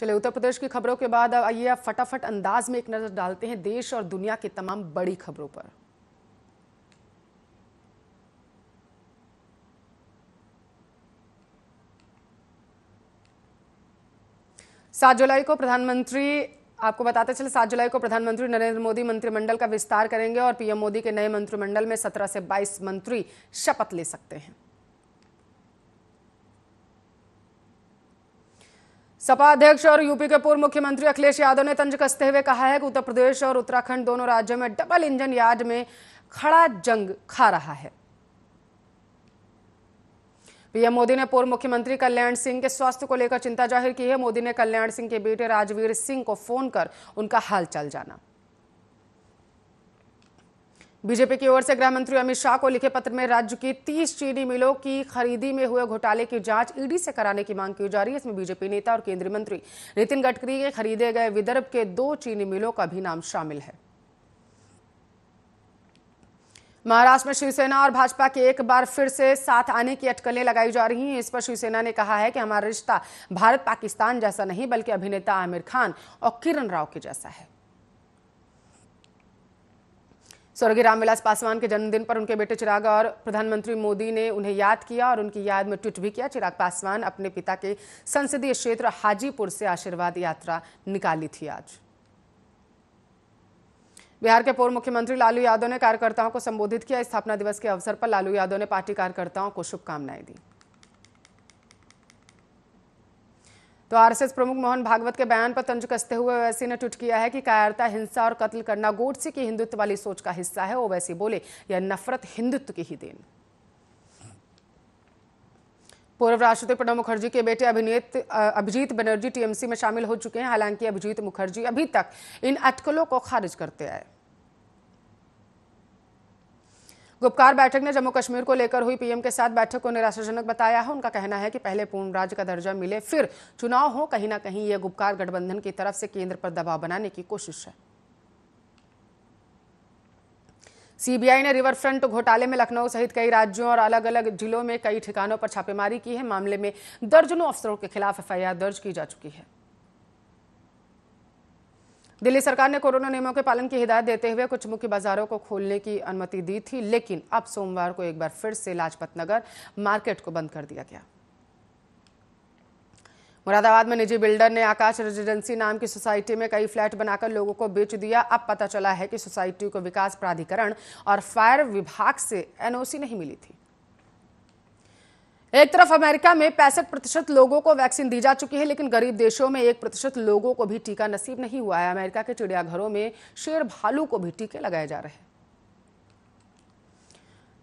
चलिए उत्तर प्रदेश की खबरों के बाद अब आइए आप फटाफट अंदाज में एक नजर डालते हैं देश और दुनिया की तमाम बड़ी खबरों पर। 7 जुलाई को आपको बताते चले 7 जुलाई को प्रधानमंत्री नरेंद्र मोदी मंत्रिमंडल का विस्तार करेंगे और पीएम मोदी के नए मंत्रिमंडल में 17 से 22 मंत्री शपथ ले सकते हैं। सपा अध्यक्ष और यूपी के पूर्व मुख्यमंत्री अखिलेश यादव ने तंज कसते हुए कहा है कि उत्तर प्रदेश और उत्तराखंड दोनों राज्यों में डबल इंजन यार्ड में खड़ा जंग खा रहा है। पीएम मोदी ने पूर्व मुख्यमंत्री कल्याण सिंह के स्वास्थ्य को लेकर चिंता जाहिर की है। मोदी ने कल्याण सिंह के बेटे राजवीर सिंह को फोन कर उनका हालचाल जाना। बीजेपी की ओर से गृह मंत्री अमित शाह को लिखे पत्र में राज्य की 30 चीनी मिलों की खरीदी में हुए घोटाले की जांच ईडी से कराने की मांग की जा रही है। इसमें बीजेपी नेता और केंद्रीय मंत्री नितिन गडकरी के खरीदे गए विदर्भ के 2 चीनी मिलों का भी नाम शामिल है। महाराष्ट्र में शिवसेना और भाजपा के एक बार फिर से साथ आने की अटकलें लगाई जा रही हैं। इस पर शिवसेना ने कहा है कि हमारा रिश्ता भारत पाकिस्तान जैसा नहीं बल्कि अभिनेता आमिर खान और किरण राव के जैसा है। स्वर्गीय रामविलास पासवान के जन्मदिन पर उनके बेटे चिराग और प्रधानमंत्री मोदी ने उन्हें याद किया और उनकी याद में ट्वीट भी किया। चिराग पासवान अपने पिता के संसदीय क्षेत्र हाजीपुर से आशीर्वाद यात्रा निकाली थी। आज बिहार के पूर्व मुख्यमंत्री लालू यादव ने कार्यकर्ताओं को संबोधित किया। स्थापना दिवस के अवसर पर लालू यादव ने पार्टी कार्यकर्ताओं को शुभकामनाएं दी। तो आरएसएस प्रमुख मोहन भागवत के बयान पर तंज कसते हुए ओवैसी ने ट्वीट किया है कि कायरता, हिंसा और कत्ल करना गोडसे की हिंदुत्व वाली सोच का हिस्सा है। ओवैसी बोले, यह नफरत हिंदुत्व की ही देन। पूर्व राष्ट्रपति प्रणब मुखर्जी के बेटे अभिजीत बनर्जी टीएमसी में शामिल हो चुके हैं। हालांकि अभिजीत मुखर्जी अभी तक इन अटकलों को खारिज करते आए। गुपकार बैठक ने जम्मू कश्मीर को लेकर हुई पीएम के साथ बैठक को निराशाजनक बताया है। उनका कहना है कि पहले पूर्ण राज्य का दर्जा मिले फिर चुनाव हो। कहीं ना कहीं यह गुपकार गठबंधन की तरफ से केंद्र पर दबाव बनाने की कोशिश है। सीबीआई ने रिवर फ्रंट घोटाले में लखनऊ सहित कई राज्यों और अलग अलग जिलों में कई ठिकानों पर छापेमारी की है। मामले में दर्जनों अफसरों के खिलाफ एफआईआर दर्ज की जा चुकी है। दिल्ली सरकार ने कोरोना नियमों के पालन की हिदायत देते हुए कुछ मुख्य बाजारों को खोलने की अनुमति दी थी, लेकिन अब सोमवार को एक बार फिर से लाजपत नगर मार्केट को बंद कर दिया गया। मुरादाबाद में निजी बिल्डर ने आकाश रेजिडेंसी नाम की सोसाइटी में कई फ्लैट बनाकर लोगों को बेच दिया। अब पता चला है कि सोसाइटी को विकास प्राधिकरण और फायर विभाग से एनओसी नहीं मिली थी। एक तरफ अमेरिका में 65% लोगों को वैक्सीन दी जा चुकी है, लेकिन गरीब देशों में 1% लोगों को भी टीका नसीब नहीं हुआ है। अमेरिका के चिड़ियाघरों में शेर भालू को भी टीके लगाए जा रहे हैं।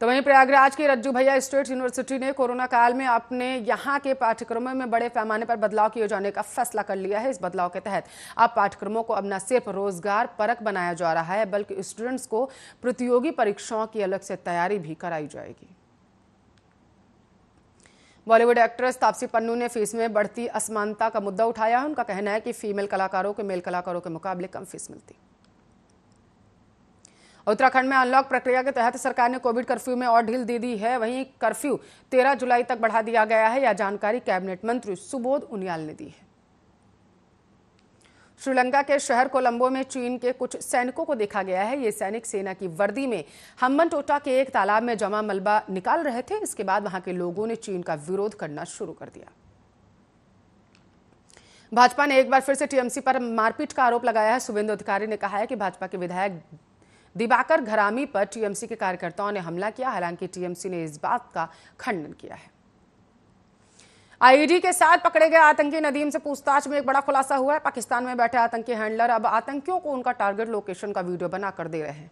तो वहीं प्रयागराज की रज्जू भैया स्टेट यूनिवर्सिटी ने कोरोना काल में अपने यहाँ के पाठ्यक्रमों में बड़े पैमाने पर बदलाव किए जाने का फैसला कर लिया है। इस बदलाव के तहत अब पाठ्यक्रमों को अब न सिर्फ रोजगार परक बनाया जा रहा है, बल्कि स्टूडेंट्स को प्रतियोगी परीक्षाओं की अलग से तैयारी भी कराई जाएगी। बॉलीवुड एक्ट्रेस तापसी पन्नू ने फीस में बढ़ती असमानता का मुद्दा उठाया है। उनका कहना है कि फीमेल कलाकारों को मेल कलाकारों के मुकाबले कम फीस मिलती। उत्तराखंड में अनलॉक प्रक्रिया के तहत सरकार ने कोविड कर्फ्यू में और ढील दे दी है। वहीं कर्फ्यू 13 जुलाई तक बढ़ा दिया गया है। यह जानकारी कैबिनेट मंत्री सुबोध उनियाल ने दी है। श्रीलंका के शहर कोलंबो में चीन के कुछ सैनिकों को देखा गया है। ये सैनिक सेना की वर्दी में हम्बनटोटा के एक तालाब में जमा मलबा निकाल रहे थे। इसके बाद वहां के लोगों ने चीन का विरोध करना शुरू कर दिया। भाजपा ने एक बार फिर से टीएमसी पर मारपीट का आरोप लगाया है। शुभेंदु अधिकारी ने कहा है कि भाजपा के विधायक दिवाकर घरामी पर टीएमसी के कार्यकर्ताओं ने हमला किया। हालांकि टीएमसी ने इस बात का खंडन किया है। आईईडी के साथ पकड़े गए आतंकी नदीम से पूछताछ में एक बड़ा खुलासा हुआ है। पाकिस्तान में बैठे आतंकी हैंडलर अब आतंकियों को उनका टारगेट लोकेशन का वीडियो बनाकर दे रहे हैं।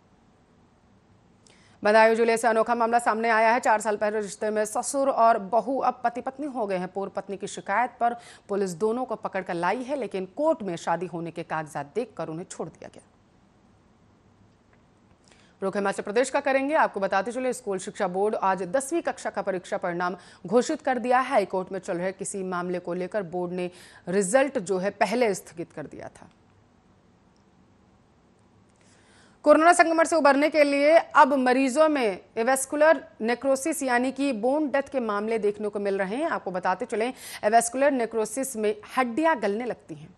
बदायूं जिले से अनोखा मामला सामने आया है। 4 साल पहले रिश्ते में ससुर और बहू अब पति पत्नी हो गए हैं। पूर्व पत्नी की शिकायत पर पुलिस दोनों को पकड़कर लाई है, लेकिन कोर्ट में शादी होने के कागजात देखकर उन्हें छोड़ दिया गया। रुख हिमाचल प्रदेश का करेंगे। आपको बताते चले स्कूल शिक्षा बोर्ड आज 10वीं कक्षा का परीक्षा परिणाम घोषित कर दिया है। हाईकोर्ट में चल रहे किसी मामले को लेकर बोर्ड ने रिजल्ट जो है पहले स्थगित कर दिया था। कोरोना संक्रमण से उबरने के लिए अब मरीजों में एवेस्कुलर नेक्रोसिस यानी कि बोन डेथ के मामले देखने को मिल रहे हैं। आपको बताते चलें, एवेस्कुलर नेक्रोसिस में हड्डियां गलने लगती हैं।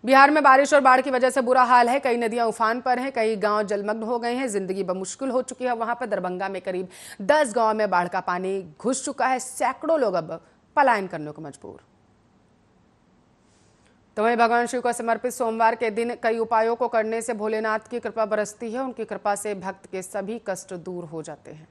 बिहार में बारिश और बाढ़ की वजह से बुरा हाल है। कई नदियां उफान पर हैं, कई गांव जलमग्न हो गए हैं। जिंदगी बमुश्किल हो चुकी है। वहां पर दरभंगा में करीब 10 गांव में बाढ़ का पानी घुस चुका है। सैकड़ों लोग अब पलायन करने को मजबूर। तो वहीं भगवान शिव को समर्पित सोमवार के दिन कई उपायों को करने से भोलेनाथ की कृपा बरसती है। उनकी कृपा से भक्त के सभी कष्ट दूर हो जाते हैं।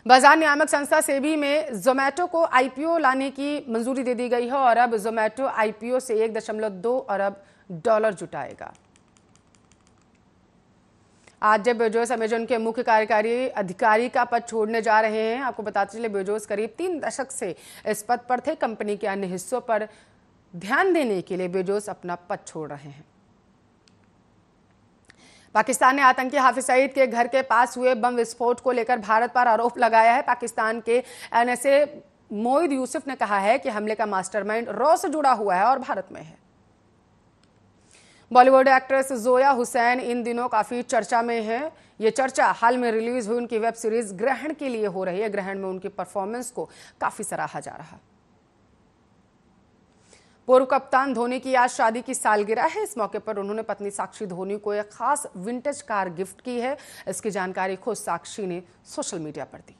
बाजार नियामक संस्था सेबी में जोमेटो को आईपीओ लाने की मंजूरी दे दी गई है और अब जोमेटो आईपीओ से $1.2 अरब जुटाएगा। आज जब बेजोस अमेजन के मुख्य कार्यकारी अधिकारी का पद छोड़ने जा रहे हैं। आपको बताते चले, बेजोस करीब 3 दशक से इस पद पर थे। कंपनी के अन्य हिस्सों पर ध्यान देने के लिए बेजोस अपना पद छोड़ रहे हैं। पाकिस्तान ने आतंकी हाफिज सईद के घर के पास हुए बम विस्फोट को लेकर भारत पर आरोप लगाया है। पाकिस्तान के एनएसए मोईद यूसुफ ने कहा है कि हमले का मास्टरमाइंड रॉ से जुड़ा हुआ है और भारत में है। बॉलीवुड एक्ट्रेस जोया हुसैन इन दिनों काफी चर्चा में है। ये चर्चा हाल में रिलीज हुई उनकी वेब सीरीज ग्रहण के लिए हो रही है। ग्रहण में उनकी परफॉर्मेंस को काफी सराहा जा रहा है। पूर्व कप्तान धोनी की आज शादी की सालगिरह है। इस मौके पर उन्होंने पत्नी साक्षी धोनी को एक खास विंटेज कार गिफ्ट की है। इसकी जानकारी खुद साक्षी ने सोशल मीडिया पर दी।